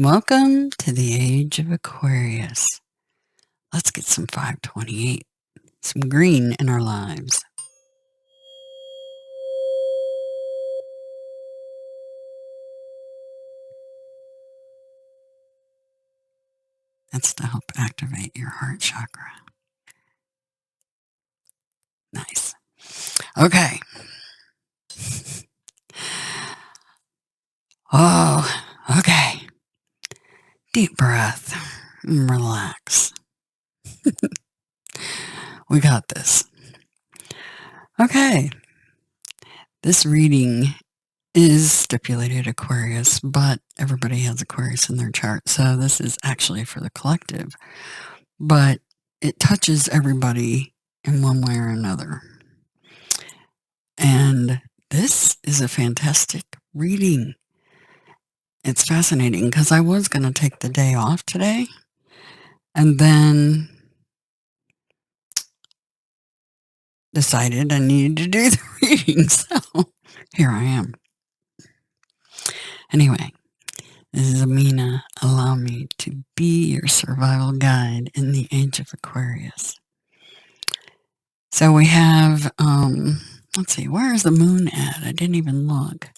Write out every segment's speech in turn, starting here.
Welcome to the age of Aquarius. Let's get some 528, some green in our lives. That's to help activate your heart chakra. Nice. Okay. Oh, okay. Deep breath. Relax. We got this. Okay. This reading is stipulated Aquarius, but everybody has Aquarius in their chart. So this is actually for the collective, but it touches everybody in one way or another. And this is a fantastic reading. It's fascinating because I was going to take the day off today, and then decided I needed to do the reading, so here I am. Anyway, this is Amina. Allow me to be your survival guide in the age of Aquarius. So we have, let's see, where is the moon at? I didn't even look.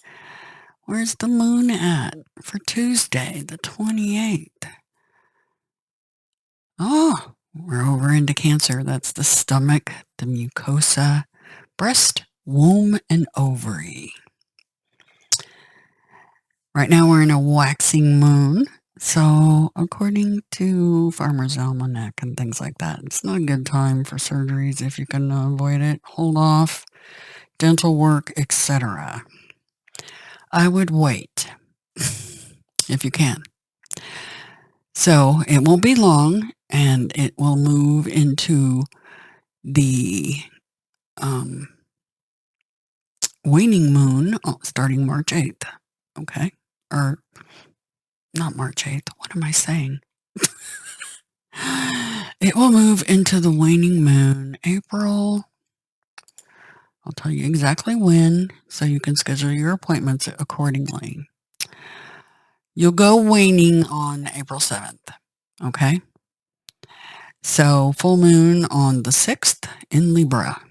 Where's the moon at for Tuesday, the 28th? Oh, we're over into Cancer. That's the stomach, the mucosa, breast, womb, and ovary. Right now we're in a waxing moon. So according to Farmer's Almanac and things like that, it's not a good time for surgeries if you can avoid it. Hold off, dental work, etc. I would wait if you can. So it won't be long, and it will move into the waning moon starting March 8th. Okay? Or not March 8th. What am I saying? It will move into the waning moon April. I'll tell you exactly when, so you can schedule your appointments accordingly. You'll go waning on April 7th. Okay? So full moon on the 6th in Libra,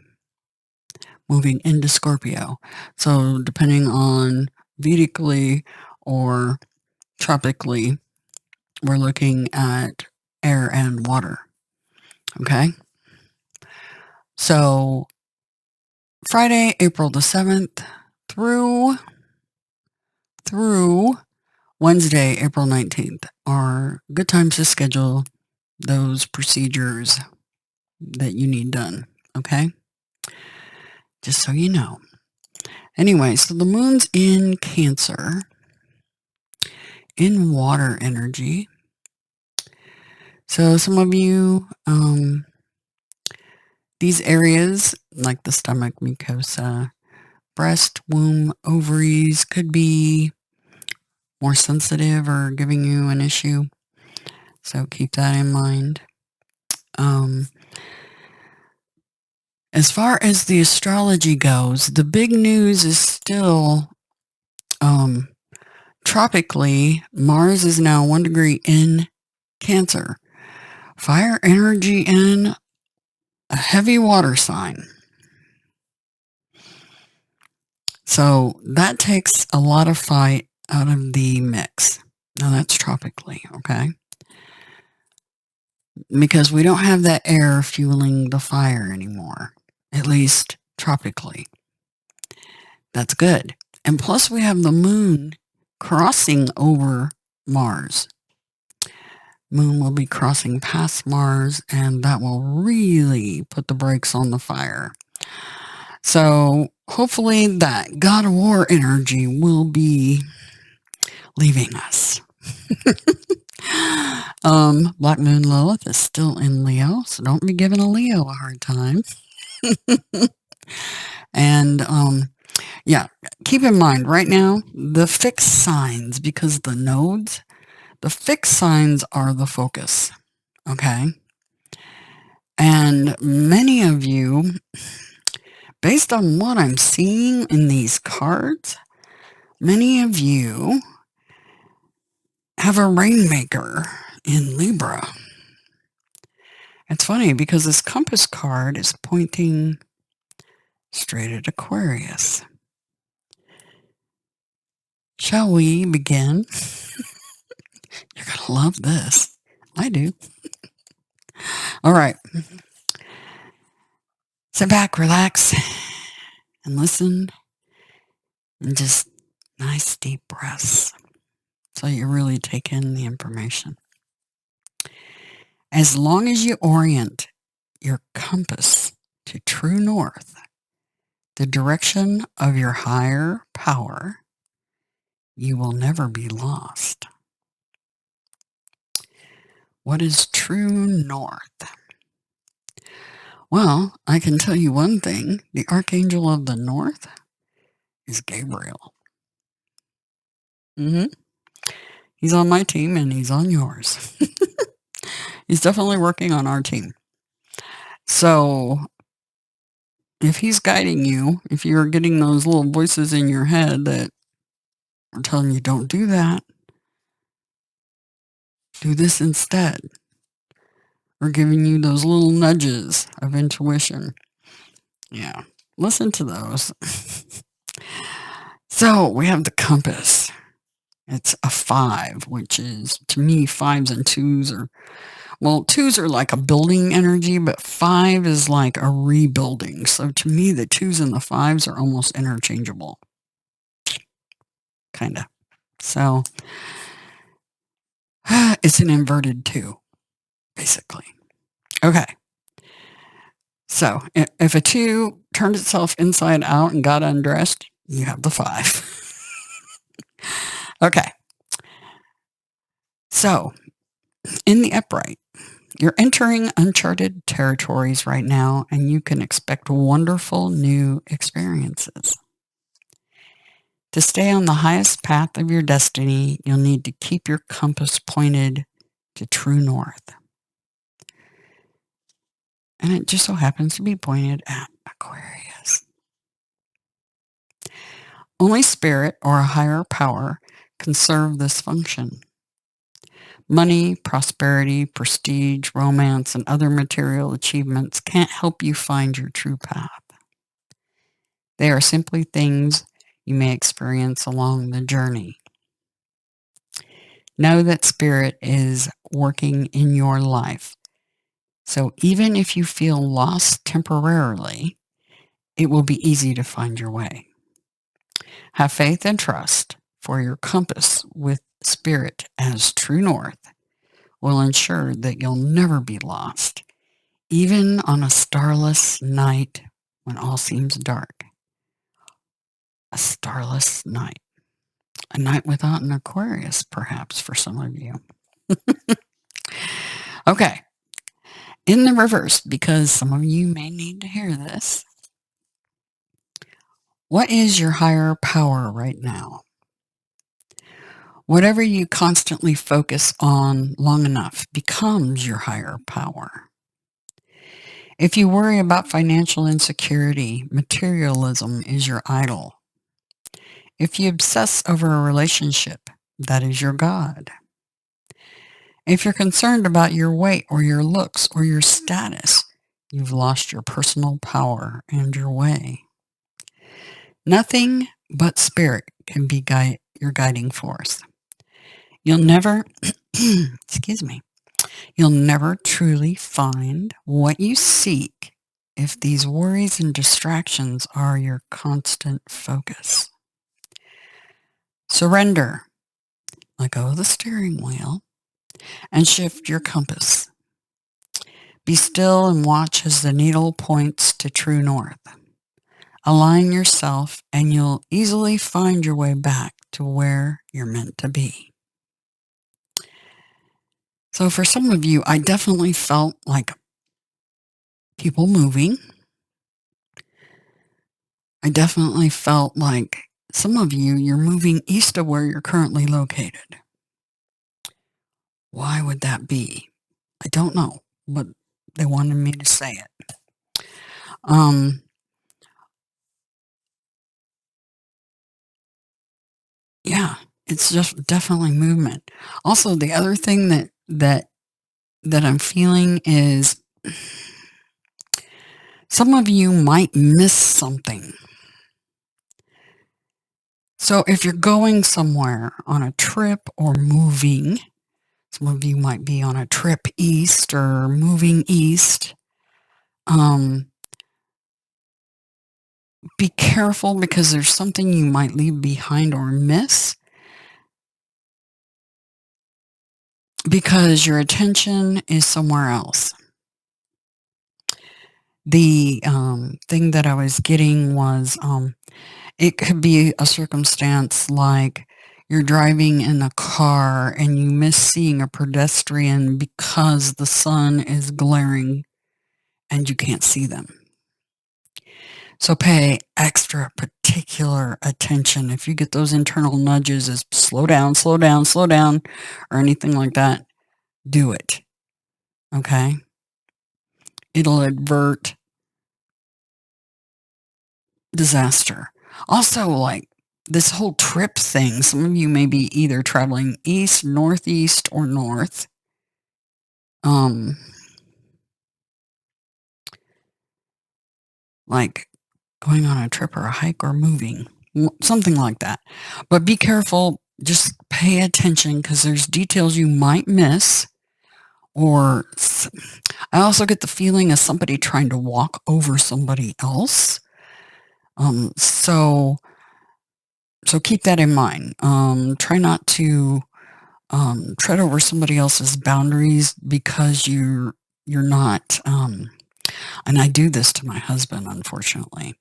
moving into Scorpio. So depending on Vedically or tropically, we're looking at air and water. Okay? So Friday, April the 7th through Wednesday, April 19th are good times to schedule those procedures that you need done. Okay? Just so you know. Anyway, so the moon's in Cancer, in water energy. So some of you, these areas like the stomach, mucosa, breast, womb, ovaries could be more sensitive or giving you an issue. So keep that in mind. As far as the astrology goes, the big news is still tropically, Mars is now 1 degree in Cancer. Fire energy in a heavy water sign. So that takes a lot of fight out of the mix. Now that's tropically, okay? Because we don't have that air fueling the fire anymore, at least tropically. That's good. And plus we have the moon crossing over Mars. Moon will be crossing past Mars, and that will really put the brakes on the fire. So hopefully that God of War energy will be leaving us. Black Moon Lilith is still in Leo, so don't be giving a Leo a hard time. And yeah, keep in mind right now the fixed signs, because the nodes, the fixed signs are the focus. Okay? And many of you, based on what I'm seeing in these cards, many of you have a rainmaker in Libra. It's funny because this compass card is pointing straight at Aquarius. Shall we begin? You're going to love this. I do. All right. Sit back, relax, and listen. And just nice deep breaths so you really take in the information. As long as you orient your compass to true north, the direction of your higher power, you will never be lost. What is true north? Well, I can tell you one thing. The Archangel of the North is Gabriel. He's on my team and he's on yours. He's definitely working on our team. So if he's guiding you, if you're getting those little voices in your head that are telling you don't do that, do this instead, or giving you those little nudges of intuition, yeah, listen to those. So we have the compass. It's a 5, which is, to me, 5s and 2s are, well, 2s are like a building energy, but 5 is like a rebuilding. So to me, the 2s and the 5s are almost interchangeable. Kind of. So it's an inverted 2, basically. Okay. So if a 2 turned itself inside out and got undressed, you have the 5. Okay. So in the upright, you're entering uncharted territories right now, and you can expect wonderful new experiences. To stay on the highest path of your destiny, you'll need to keep your compass pointed to true north. And it just so happens to be pointed at Aquarius. Only spirit or a higher power can serve this function. Money, prosperity, prestige, romance, and other material achievements can't help you find your true path. They are simply things you may experience along the journey. Know that spirit is working in your life. So even if you feel lost temporarily, it will be easy to find your way. Have faith and trust, for your compass with spirit as true north will ensure that you'll never be lost, even on a starless night when all seems dark. A starless night. A night without an Aquarius, perhaps, for some of you. Okay. In the reverse, because some of you may need to hear this. What is your higher power right now? Whatever you constantly focus on long enough becomes your higher power. If you worry about financial insecurity, materialism is your idol. If you obsess over a relationship, that is your God. If you're concerned about your weight or your looks or your status, you've lost your personal power and your way. Nothing but spirit can be your guiding force. You'll never, excuse me, you'll never truly find what you seek if these worries and distractions are your constant focus. Surrender. Let go of the steering wheel and shift your compass. Be still and watch as the needle points to true north. Align yourself and you'll easily find your way back to where you're meant to be. So for some of you, I definitely felt like people moving. I definitely felt like some of you, you're moving east of where you're currently located. Why would that be? I don't know, but they wanted me to say it. Yeah, it's just definitely movement. Also, the other thing that I'm feeling is some of you might miss something. So if you're going somewhere on a trip or moving, some of you might be on a trip east or moving east. Be careful because there's something you might leave behind or miss because your attention is somewhere else. The thing that I was getting was it could be a circumstance like you're driving in a car and you miss seeing a pedestrian because the sun is glaring and you can't see them. So pay extra particular attention. If you get those internal nudges as slow down, slow down, slow down, or anything like that, do it. Okay? It'll avert disaster. Also, like this whole trip thing, some of you may be either traveling east, northeast, or north. Like going on a trip or a hike or moving, something like that. But be careful, just pay attention because there's details you might miss. Or I also get the feeling of somebody trying to walk over somebody else. So keep that in mind. Try not to tread over somebody else's boundaries because you're not. And I do this to my husband, unfortunately.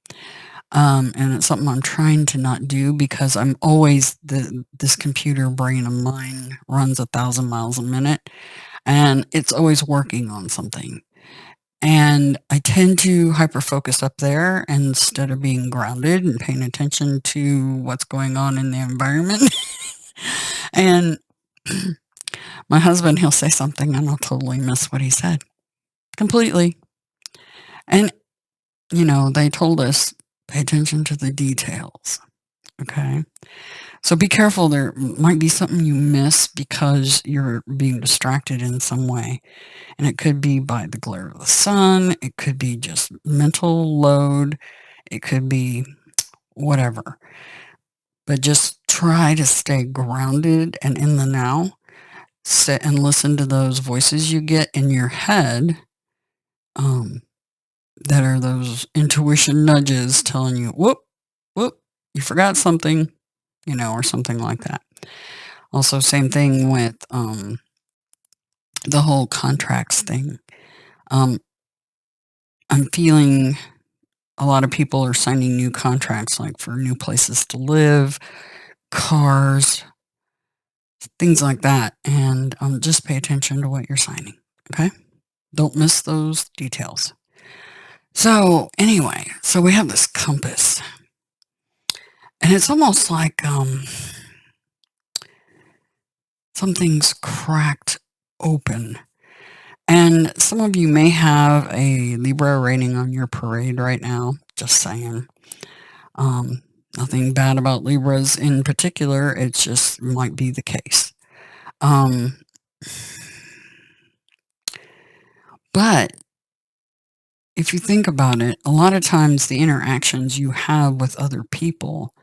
And it's something I'm trying to not do because I'm always this computer brain of mine runs 1,000 miles a minute, and it's always working on something. And I tend to hyper focus up there instead of being grounded and paying attention to what's going on in the environment. And my husband, he'll say something and I'll totally miss what he said completely. And, they told us pay attention to the details. Okay. So be careful. There might be something you miss because you're being distracted in some way. And it could be by the glare of the sun. It could be just mental load. It could be whatever. But just try to stay grounded and in the now. Sit and listen to those voices you get in your head that are those intuition nudges telling you, whoop, whoop, you forgot something, or something like that. Also, same thing with the whole contracts thing. I'm feeling a lot of people are signing new contracts, like for new places to live, cars, things like that. And just pay attention to what you're signing. Okay. Don't miss those details. So anyway, so we have this compass. And it's almost like something's cracked open. And some of you may have a Libra rating on your parade right now. Just saying. Nothing bad about Libras in particular. It just might be the case. But if you think about it, a lot of times the interactions you have with other people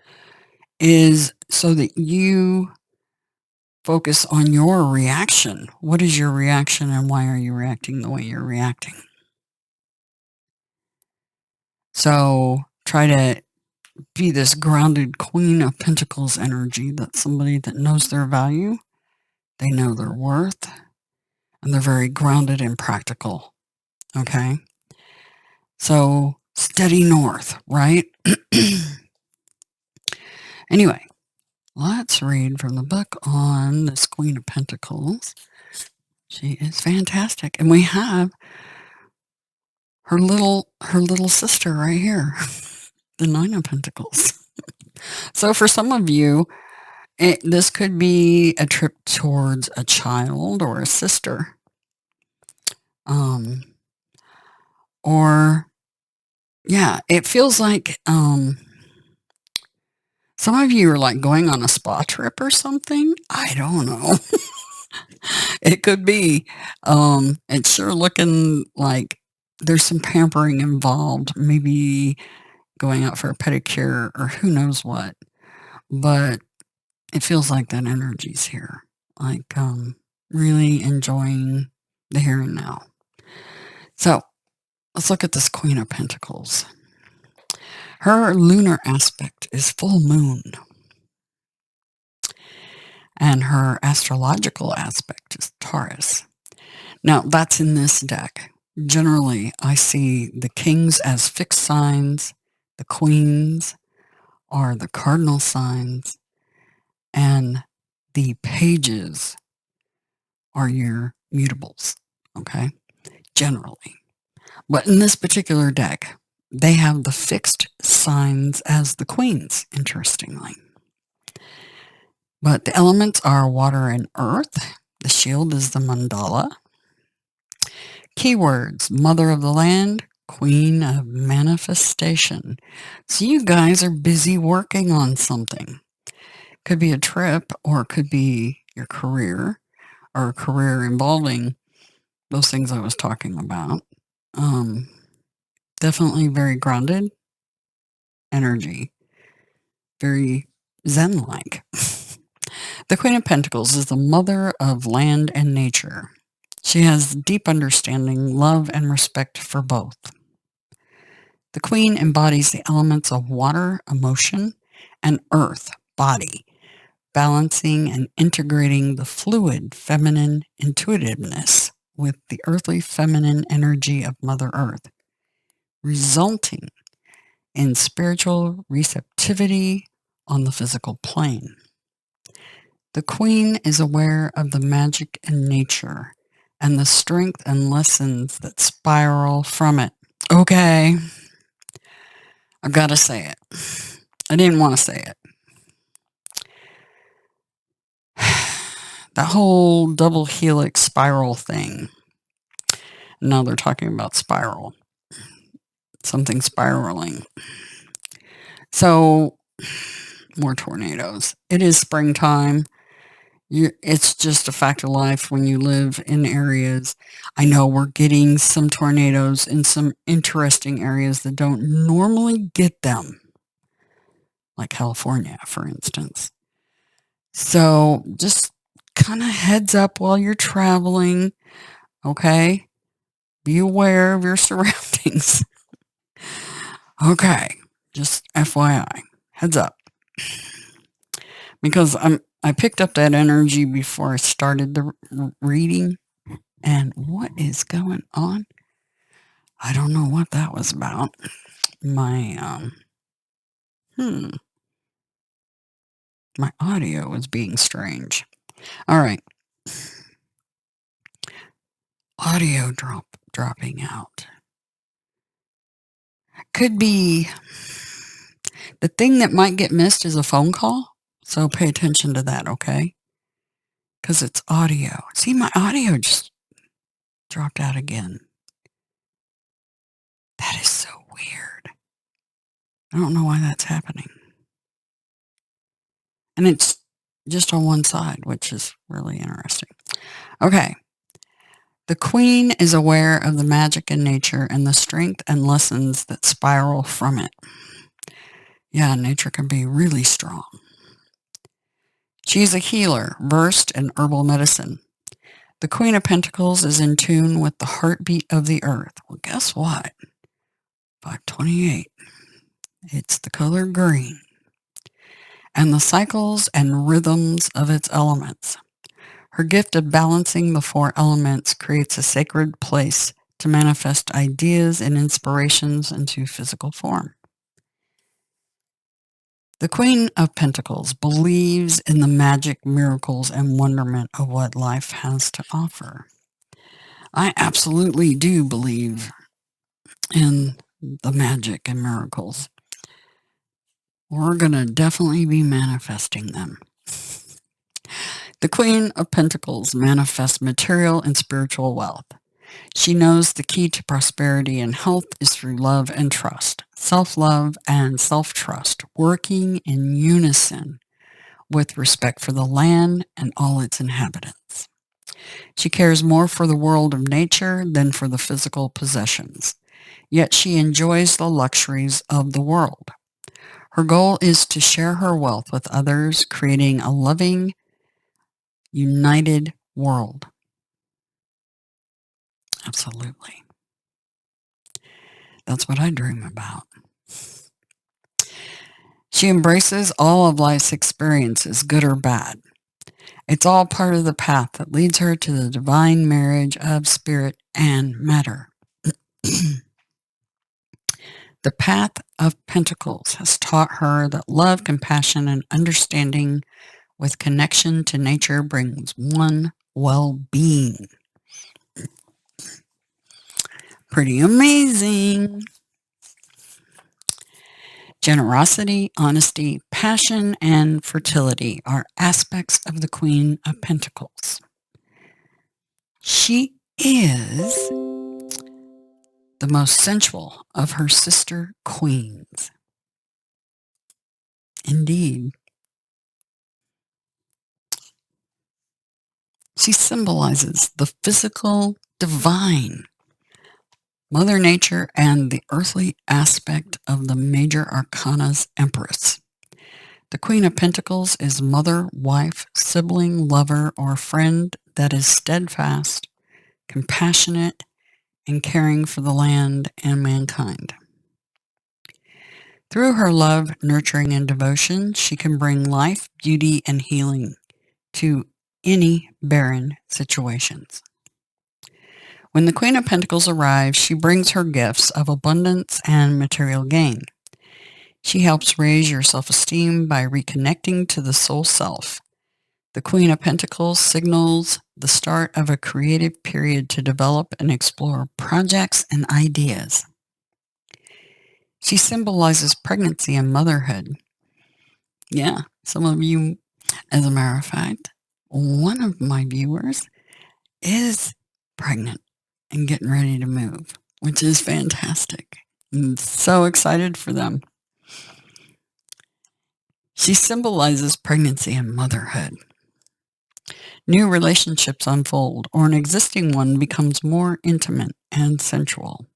is so that you focus on your reaction. What is your reaction and why are you reacting the way you're reacting? So try to be this grounded Queen of Pentacles energy. That's somebody that knows their value, they know their worth, and they're very grounded and practical. Okay? So steady north, right? Anyway, let's read from the book on this Queen of Pentacles. She is fantastic. And we have her little sister right here, the Nine of Pentacles. So for some of you, this could be a trip towards a child or a sister. Or, yeah, it feels like Some of you are like going on a spa trip or something. I don't know. It could be. It's sure looking like there's some pampering involved, maybe going out for a pedicure or who knows what. But it feels like that energy's here. Like really enjoying the here and now. So let's look at this Queen of Pentacles. Her lunar aspect is full moon. And her astrological aspect is Taurus. Now, that's in this deck. Generally, I see the kings as fixed signs, the queens are the cardinal signs, and the pages are your mutables, okay? Generally. But in this particular deck, they have the fixed signs as the queens, interestingly. But the elements are water and earth. The shield is the mandala. Keywords: mother of the land, queen of manifestation. So you guys are busy working on something. Could be a trip, or it could be your career, or a career involving those things I was talking about. Definitely very grounded energy. Very Zen-like. The Queen of Pentacles is the mother of land and nature. She has deep understanding, love, and respect for both. The Queen embodies the elements of water, emotion, and earth, body, balancing and integrating the fluid feminine intuitiveness with the earthly feminine energy of Mother Earth, resulting in spiritual receptivity on the physical plane. The Queen is aware of the magic in nature and the strength and lessons that spiral from it. Okay, I've got to say it. I didn't want to say it. That whole double helix spiral thing. Now they're talking about spiral. Something spiraling. So, more tornadoes. It is springtime. It's just a fact of life when you live in areas. I know we're getting some tornadoes in some interesting areas that don't normally get them, like California, for instance. So just kind of heads up while you're traveling, okay? Be aware of your surroundings. Okay, just FYI, heads up. Because I picked up that energy before I started the reading, and what is going on? I don't know what that was about. My my audio was being strange. All right. Audio dropping out. Could be the thing that might get missed is a phone call. So pay attention to that, okay? Because it's audio. See, my audio just dropped out again. That is so weird. I don't know why that's happening. And it's just on one side, which is really interesting. Okay. The Queen is aware of the magic in nature and the strength and lessons that spiral from it. Yeah, nature can be really strong. She's a healer, versed in herbal medicine. The Queen of Pentacles is in tune with the heartbeat of the earth. Well, guess what? 528. It's the color green. And the cycles and rhythms of its elements. Her gift of balancing the four elements creates a sacred place to manifest ideas and inspirations into physical form. The Queen of Pentacles believes in the magic, miracles, and wonderment of what life has to offer. I absolutely do believe in the magic and miracles. We're going to definitely be manifesting them. The Queen of Pentacles manifests material and spiritual wealth. She knows the key to prosperity and health is through love and trust, self-love and self-trust, working in unison with respect for the land and all its inhabitants. She cares more for the world of nature than for the physical possessions, yet she enjoys the luxuries of the world. Her goal is to share her wealth with others, creating a loving, united world. Absolutely. That's what I dream about. She embraces all of life's experiences, good or bad. It's all part of the path that leads her to the divine marriage of spirit and matter. The path of Pentacles has taught her that love, compassion, and understanding with connection to nature brings one well-being. Pretty amazing. Generosity, honesty, passion, and fertility are aspects of the Queen of Pentacles. She is the most sensual of her sister queens. Indeed. She symbolizes the physical divine, Mother Nature, and the earthly aspect of the major arcana's Empress. The Queen of Pentacles is mother, wife, sibling, lover, or friend that is steadfast, compassionate, and caring for the land and mankind. Through her love, nurturing, and devotion, she can bring life, beauty, and healing to any barren situations. When the Queen of Pentacles arrives, she brings her gifts of abundance and material gain. She helps raise your self-esteem by reconnecting to the soul self. The Queen of Pentacles signals the start of a creative period to develop and explore projects and ideas. She symbolizes pregnancy and motherhood. Yeah, some of you, as a matter of fact, one of my viewers is pregnant and getting ready to move, which is fantastic. I'm so excited for them. She symbolizes pregnancy and motherhood. New relationships unfold, or an existing one becomes more intimate and sensual.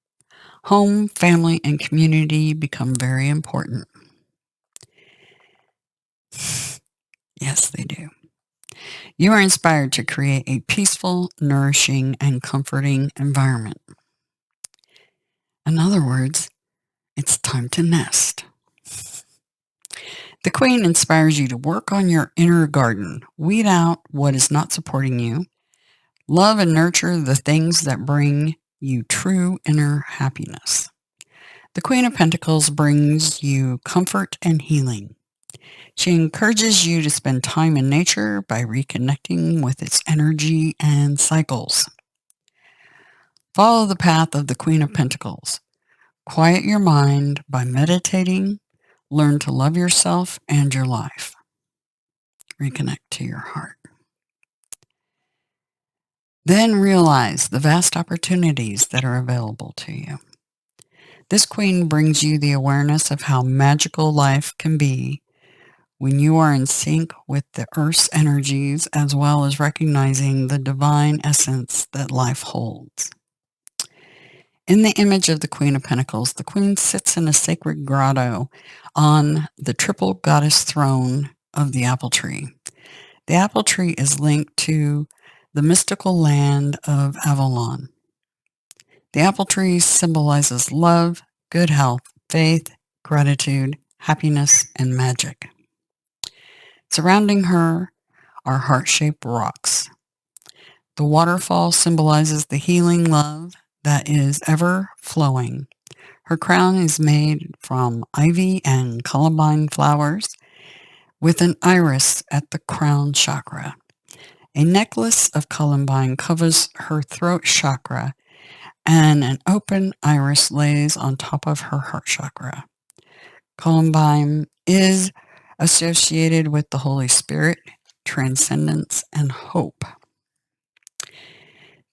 Home, family, and community become very important. Yes, they do. You are inspired to create a peaceful, nourishing, and comforting environment. In other words, it's time to nest. The Queen inspires you to work on your inner garden, weed out what is not supporting you, love and nurture the things that bring you true inner happiness. The Queen of Pentacles brings you comfort and healing. She encourages you to spend time in nature by reconnecting with its energy and cycles. Follow the path of the Queen of Pentacles. Quiet your mind by meditating. Learn to love yourself and your life. Reconnect to your heart. Then realize the vast opportunities that are available to you. This Queen brings you the awareness of how magical life can be when you are in sync with the Earth's energies, as well as recognizing the divine essence that life holds. In the image of the Queen of Pentacles, the Queen sits in a sacred grotto on the triple goddess throne of the apple tree. The apple tree is linked to the mystical land of Avalon. The apple tree symbolizes love, good health, faith, gratitude, happiness, and magic. Surrounding her are heart-shaped rocks. The waterfall symbolizes the healing love that is ever flowing. Her crown is made from ivy and columbine flowers with an iris at the crown chakra. A necklace of columbine covers her throat chakra, and an open iris lays on top of her heart chakra. Columbine is associated with the Holy Spirit, transcendence, and hope.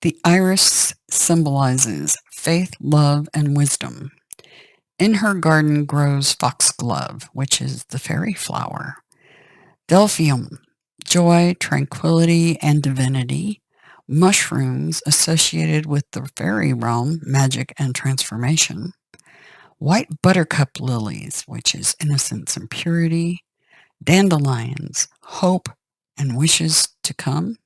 The iris symbolizes faith, love, and wisdom. In her garden grows foxglove, which is the fairy flower. Delphium, joy, tranquility, and divinity. Mushrooms associated with the fairy realm, magic and transformation. White buttercup lilies, which is innocence and purity. Dandelions, hope and wishes to come.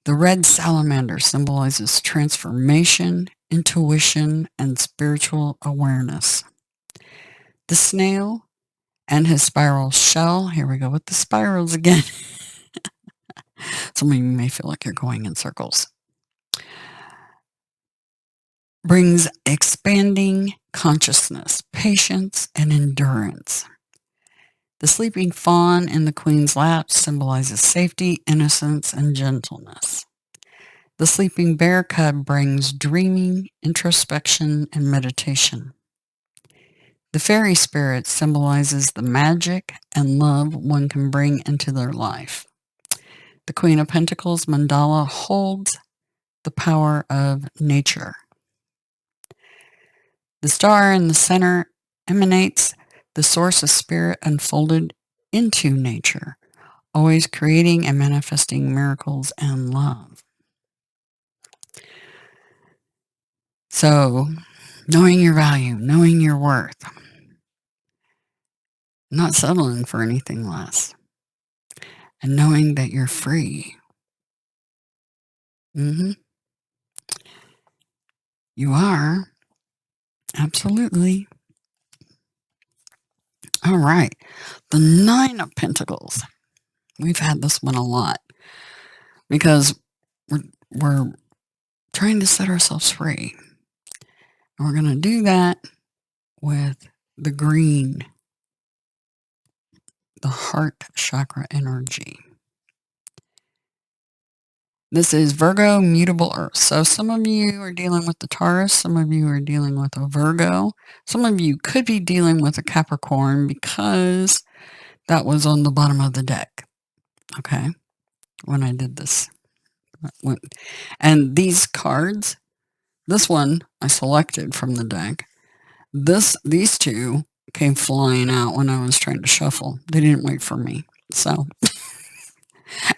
The red salamander symbolizes transformation, intuition, and spiritual awareness. The snail and his spiral shell, here we go with the spirals again. Some of you may feel like you're going in circles. Brings expanding consciousness, patience, and endurance. The sleeping fawn in the queen's lap symbolizes safety, innocence, and gentleness. The sleeping bear cub brings dreaming, introspection, and meditation. The fairy spirit symbolizes the magic and love one can bring into their life. The Queen of Pentacles mandala holds the power of nature. The star in the center emanates the source of spirit unfolded into nature, always creating and manifesting miracles and love. So, knowing your value, knowing your worth, not settling for anything less, and knowing that you're free. You are. Absolutely. All right. The Nine of Pentacles. We've had this one a lot because we're trying to set ourselves free. And we're going to do that with the green, the heart chakra energy. This is Virgo mutable earth. So some of you are dealing with the Taurus. Some of you are dealing with a Virgo. Some of you could be dealing with a Capricorn because that was on the bottom of the deck. Okay. When I did this. And these cards, this one I selected from the deck. These two came flying out when I was trying to shuffle. They didn't wait for me. So,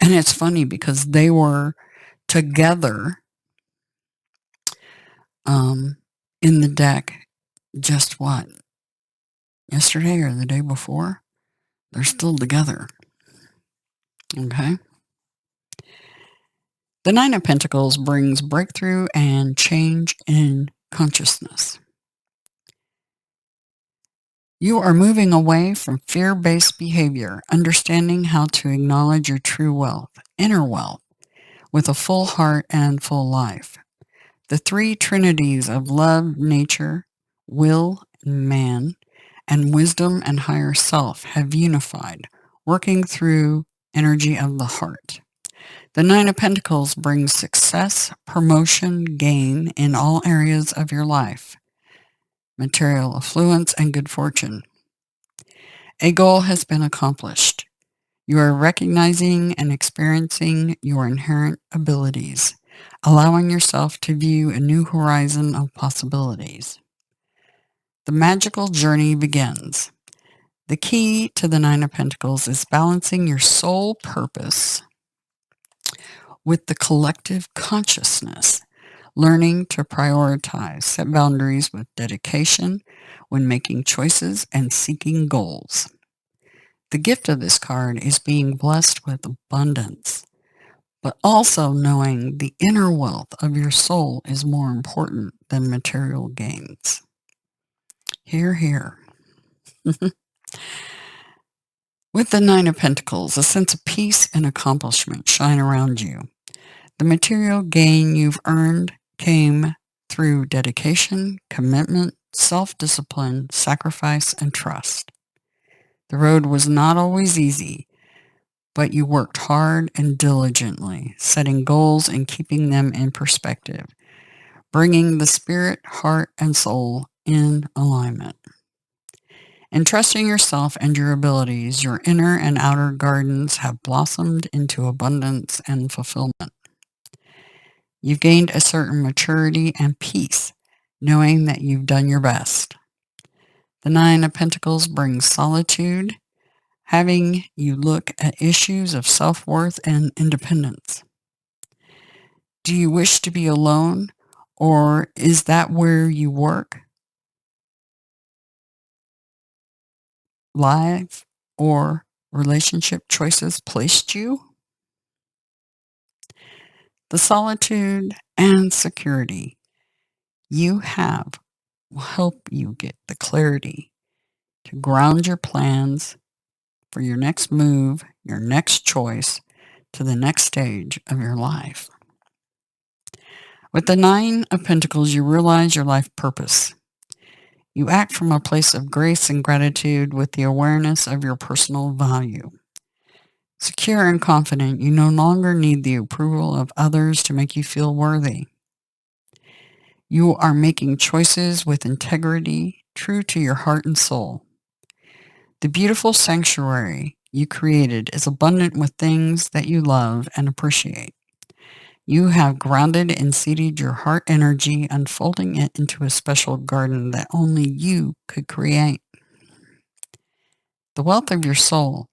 and it's funny because they were together in the deck just what? Yesterday or the day before? They're still together. Okay. The Nine of Pentacles brings breakthrough and change in consciousness. You are moving away from fear-based behavior, understanding how to acknowledge your true wealth, inner wealth, with a full heart and full life. The three trinities of love, nature, will, and man, and wisdom and higher self have unified, working through energy of the heart. The Nine of Pentacles brings success, promotion, gain in all areas of your life, material affluence, and good fortune. A goal has been accomplished. You are recognizing and experiencing your inherent abilities, allowing yourself to view a new horizon of possibilities. The magical journey begins. The key to the Nine of Pentacles is balancing your soul purpose with the collective consciousness, learning to prioritize, set boundaries with dedication when making choices and seeking goals. The gift of this card is being blessed with abundance, but also knowing the inner wealth of your soul is more important than material gains. Hear, hear. With the Nine of Pentacles, a sense of peace and accomplishment shine around you. The material gain you've earned came through dedication, commitment, self-discipline, sacrifice, and trust. The road was not always easy, but you worked hard and diligently, setting goals and keeping them in perspective, bringing the spirit, heart, and soul in alignment. In trusting yourself and your abilities, your inner and outer gardens have blossomed into abundance and fulfillment. You've gained a certain maturity and peace, knowing that you've done your best. The Nine of Pentacles brings solitude, having you look at issues of self-worth and independence. Do you wish to be alone, or is that where you work, life, or relationship choices placed you? The solitude and security you have will help you get the clarity to ground your plans for your next move, your next choice, to the next stage of your life. With the Nine of Pentacles, you realize your life purpose. You act from a place of grace and gratitude with the awareness of your personal value. Secure and confident, you no longer need the approval of others to make you feel worthy. You are making choices with integrity, true to your heart and soul. The beautiful sanctuary you created is abundant with things that you love and appreciate. You have grounded and seated your heart energy, unfolding it into a special garden that only you could create. The wealth of your soul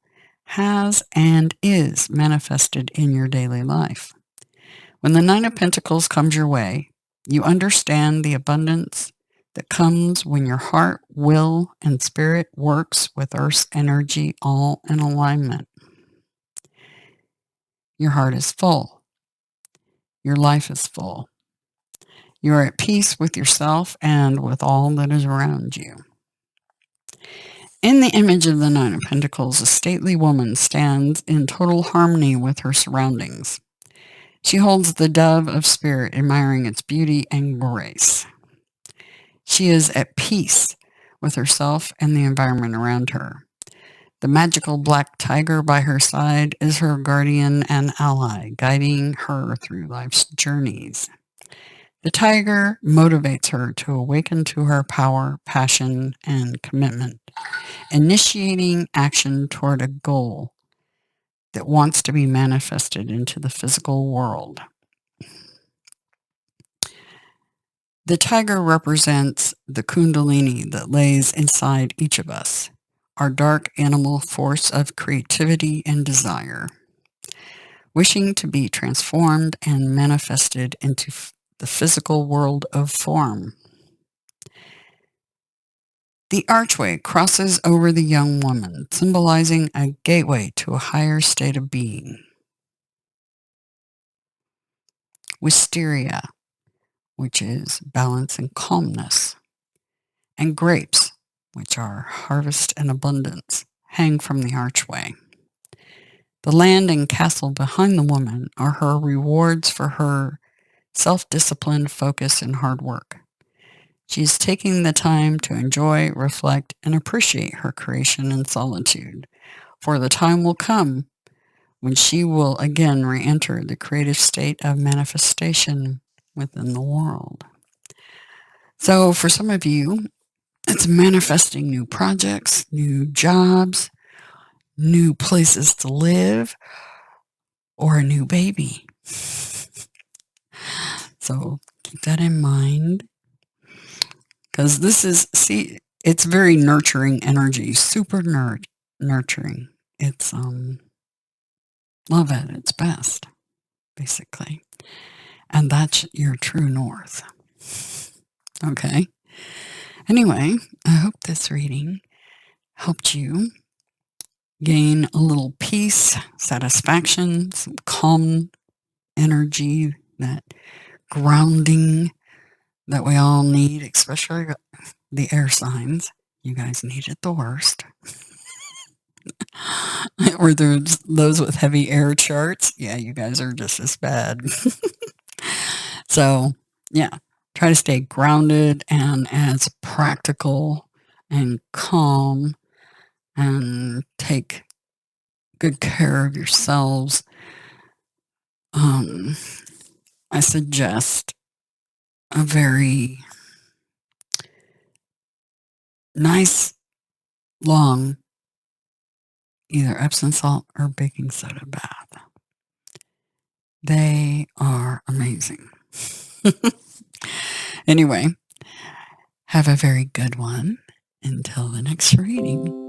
has and is manifested in your daily life. When the Nine of Pentacles comes your way, you understand the abundance that comes when your heart, will, and spirit works with Earth's energy all in alignment. Your heart is full. Your life is full. You are at peace with yourself and with all that is around you. In the image of the Nine of Pentacles, a stately woman stands in total harmony with her surroundings. She holds the dove of spirit, admiring its beauty and grace. She is at peace with herself and the environment around her. The magical black tiger by her side is her guardian and ally, guiding her through life's journeys. The tiger motivates her to awaken to her power, passion, and commitment, initiating action toward a goal that wants to be manifested into the physical world. The tiger represents the kundalini that lays inside each of us, our dark animal force of creativity and desire, wishing to be transformed and manifested into the physical world of form. The archway crosses over the young woman, symbolizing a gateway to a higher state of being. Wisteria, which is balance and calmness, and grapes, which are harvest and abundance, hang from the archway. The land and castle behind the woman are her rewards for her self-discipline, focus, and hard work. She is taking the time to enjoy, reflect, and appreciate her creation in solitude, for the time will come when she will again re-enter the creative state of manifestation within the world. So for some of you, it's manifesting new projects, new jobs, new places to live, or a new baby. So keep that in mind, because this is, see, it's very nurturing energy, super nurturing. It's love at its best, basically. And that's your true north. Okay. Anyway, I hope this reading helped you gain a little peace, satisfaction, some calm energy, that grounding that we all need, especially the air signs. You guys need it the worst. Or there's those with heavy air charts. Yeah, you guys are just as bad. So, yeah, try to stay grounded and as practical and calm, and take good care of yourselves. I suggest a very nice, long, either Epsom salt or baking soda bath. They are amazing. Anyway, have a very good one until the next reading.